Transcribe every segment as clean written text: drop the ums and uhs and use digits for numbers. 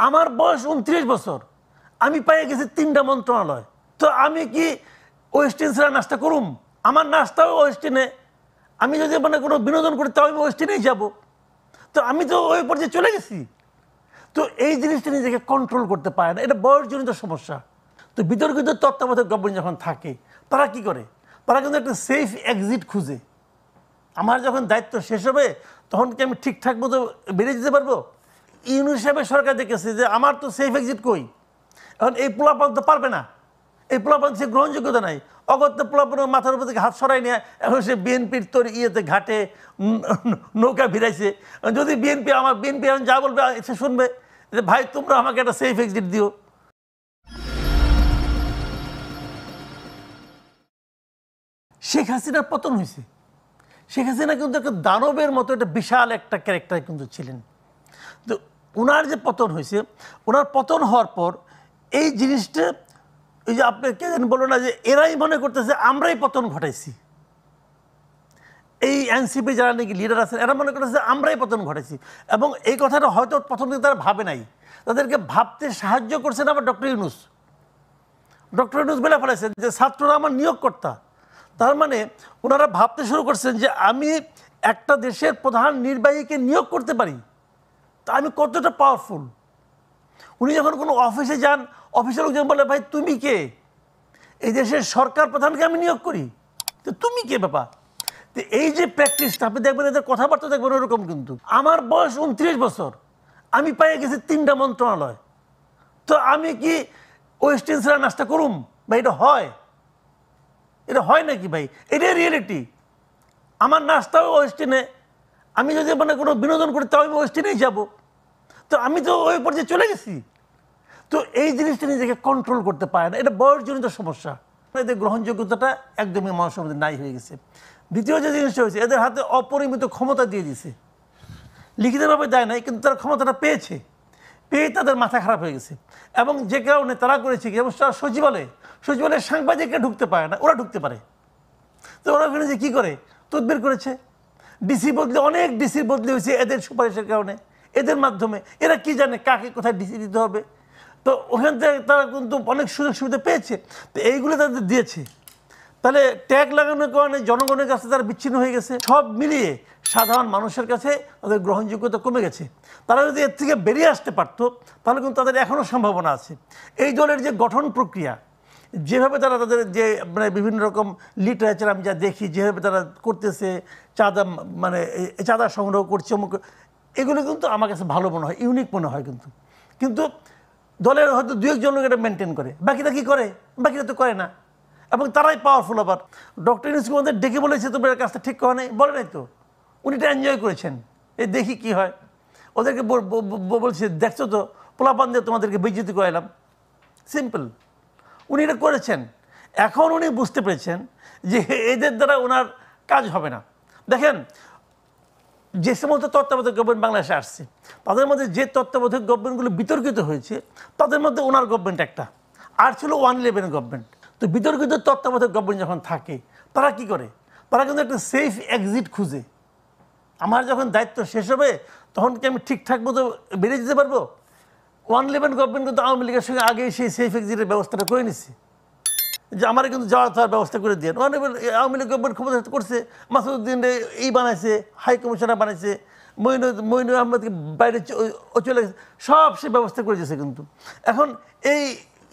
আমার বয়স 29 বছর, আমি পেয়ে গেছি 3টা মন্ত্রণালয়। তো আমি কি ওয়েস্টিন ছাড়া নাস্তা করুম? আমার নাস্তাও ওয়েস্টিনে। আমি যদি মানে কোনো বিনোদন করি তাও আমি ওয়েস্টিনেই যাব। তো আমি তো ওই পর্যায়ে চলে গেছি। তো এই জিনিসটা নিজেকে কন্ট্রোল করতে পারে না, এটা বয়সজনিত সমস্যা। তো বিতর্কিত তত্ত্বাবধায়ক গভর্নমেন্ট যখন থাকে তারা কি করে? তারা কিন্তু একটা সেফ এক্সিট খুঁজে। আমার যখন দায়িত্ব শেষ হবে তখন কি আমি ঠিকঠাক মতো বেরিয়ে যেতে পারবো? ইউনূস সাহেবের সরকার দেখেছে যে আমার তো সেফ এক্সিট কই, এখন এই পোলাপান তো পারবে না, এই পোলাপান সে গ্রহণযোগ্যতা নাই। অগত্য পোলাপান মাথার উপর থেকে হাত সরাই নিয়ে এখন সে বিএনপির তোর ইয়েতে ঘাটে নৌকা ভিড়াইছে। যদি বিএনপি এখন যা বলবে সে শুনবে যে ভাই তোমরা আমাকে একটা সেফ এক্সিট দিও। শেখ হাসিনার পতন হয়েছে। শেখ হাসিনা কিন্তু একটা দানবের মতো একটা বিশাল একটা ক্যারেক্টার কিন্তু ছিলেন। তো ওনার যে পতন হয়েছে, ওনার পতন হওয়ার পর এই জিনিসটা এই যে আপনি কে যেন বলো না যে এরাই মনে করতেছে আমরাই পতন ঘটাইছি। এই এনসিপি যারা নাকি লিডার আছেন এরা মনে করতেছে আমরাই পতন ঘটাইছি, এবং এই কথাটা হয়তো প্রথম দিন তারা ভাবে নাই। তাদেরকে ভাবতে সাহায্য করছেন আবার ডক্টর ইউনূস। ডক্টর ইউনূস বলে ফেলেছেন যে ছাত্ররা আমার নিয়োগকর্তা। তার মানে ওনারা ভাবতে শুরু করছেন যে আমি একটা দেশের প্রধান নির্বাহীকে নিয়োগ করতে পারি, তা আমি কতটা পাওয়ারফুল। উনি যখন কোনো অফিসে যান, অফিসের লোকজন বলে ভাই তুমি কে? এই দেশের সরকার প্রধানকে আমি নিয়োগ করি, তো তুমি কে বাবা? তো এই যে প্র্যাকটিসটা আপনি দেখবেন, এদের কথাবার্তা দেখবেন ওরকম। কিন্তু আমার বয়স 29 বছর, আমি পেয়ে গেছি 3টা মন্ত্রণালয়। তো আমি কি ওয়েস্টিন ছাড়া নাস্তা করুম? ভাই এটা হয়? এটা হয় নাকি ভাই? এটাই রিয়েলিটি। আমার নাস্তাও ওয়েস্টিনে। আমি যদি মানে কোনো বিনোদন করি তাও আমি ওয়েস্টিনেই যাব। তো আমি তো ওই পর্যায়ে চলে গেছি। তো এই জিনিসটা নিজেকে কন্ট্রোল করতে পারে না, এটা বয়সজনিত সমস্যা। এদের গ্রহণযোগ্যতাটা একদমই মানুষের মধ্যে নাই হয়ে গেছে। দ্বিতীয় যে জিনিসটা হয়েছে, এদের হাতে অপরিমিত ক্ষমতা দিয়ে দিয়েছে। লিখিতভাবে দেয় নাই, কিন্তু তারা ক্ষমতাটা পেয়েছে, পেয়ে তাদের মাথা খারাপ হয়ে গেছে। এবং যে কারণে তারা করেছে কি, এবং সচিবালয়ে সাংবাদিকরা ঢুকতে পারে না, ওরা ঢুকতে পারে। তো ওরা ওখানে যে কী করে তদবির করেছে, ডিসি বদলে, অনেক ডিসির বদলে হয়েছে এদের সুপারিশের কারণে, এদের মাধ্যমে। এরা কি জানে কাকে কোথায় ডিসি দিতে হবে। তো ওখান থেকে তারা কিন্তু অনেক সুযোগ সুবিধা পেয়েছে। তো এইগুলো তাদের দিয়েছে। তাহলে ট্যাগ লাগানোর কারণে জনগণের কাছে তারা বিচ্ছিন্ন হয়ে গেছে। সব মিলিয়ে সাধারণ মানুষের কাছে তাদের গ্রহণযোগ্যতা কমে গেছে। তারা যদি এর থেকে বেরিয়ে আসতে পারত তাহলে কিন্তু তাদের এখনও সম্ভাবনা আছে। এই দলের যে গঠন প্রক্রিয়া, যেভাবে তারা তাদের যে মানে বিভিন্ন রকম লিটারেচার আমি যা দেখি, যেভাবে তারা করতেছে, চাঁদা মানে চাঁদা সংগ্রহ করছে, এগুলো কিন্তু আমার কাছে ভালো মনে হয়, ইউনিক মনে হয়। কিন্তু দলের হয়তো 2-1 লোক এটা মেনটেন করে, বাকিটা কী করে? বাকিটা তো করে না, এবং তারাই পাওয়ারফুল। আবার ডক্টর ইউনূস আমাদের ডেকে বলেছে তোমাদের কাজটা ঠিক করা নেই, বলে নাই তো। উনি এটা এনজয় করেছেন, এই দেখি কি হয়। ওদেরকে বলছে দেখছো তো পোলাপান দিয়ে তোমাদেরকে বেইজ্জতি করাইলাম, সিম্পল। উনি এটা করেছেন। এখন উনি বুঝতে পেরেছেন যে এদের দ্বারা ওনার কাজ হবে না। দেখেন, যে সমস্ত তত্ত্বাবধায়ক গভর্নমেন্ট বাংলাদেশে আসছে তাদের মধ্যে যে তত্ত্বাবধায়ক গভর্নমেন্টগুলো বিতর্কিত হয়েছে তাদের মধ্যে ওনার গভর্নমেন্ট একটা, আর ছিল 111 গভর্নমেন্ট। তো বিতর্কিত তত্ত্বাবধায়ক গভর্নমেন্ট যখন থাকে তারা কি করে? তারা কিন্তু একটা সেফ এক্সিট খুঁজে। আমার যখন দায়িত্ব শেষ হবে তখন কি আমি ঠিকঠাক মতো বেরিয়ে যেতে পারবো? 111 গভর্নমেন্ট কিন্তু আওয়ামী লীগের সঙ্গে আগেই সেই সেফ এক্সিটের ব্যবস্থাটা করে নিচ্ছে, যে আমার কিন্তু যাওয়ার থাকার ব্যবস্থা করে দিয়ে। আওয়ামী লীগ গভর্নমেন্ট ক্ষমতা করছে, মাসুদউদ্দিন এই বানাইছে, হাই কমিশনার বানাইছে, মঈনুল আহমেদকে বাইরে চলে গেছে, সব সে ব্যবস্থা করে দিয়েছে। কিন্তু এখন এই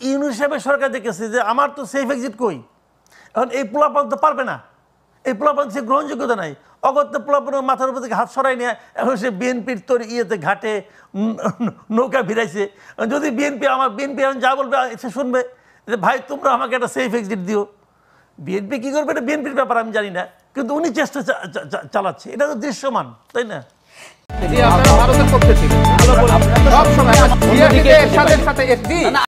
ইউনূস সাহেবের সরকার দেখেছে যে আমার তো সেফ এক্সিট কই, এখন এই পোলাপান তো পারবে না, এই পোলাপান সে গ্রহণযোগ্যতা নাই। অগত্য পোলাপান মাথার উপর থেকে হাত সরাই নিয়ে এখন সে বিএনপির তোর ইয়েতে ঘাটে নৌকা ভিড়াইছে। যদি বিএনপি এখন যা বলবে সে শুনবে যে ভাই তোমরা আমাকে একটা সেফ এক্সিট দিও। বিএনপি কী করবে এটা বিএনপির ব্যাপার, আমি জানি না, কিন্তু উনি চেষ্টা চালাচ্ছে, এটা তো দৃশ্যমান, তাই না? ভারতের পক্ষে ছিল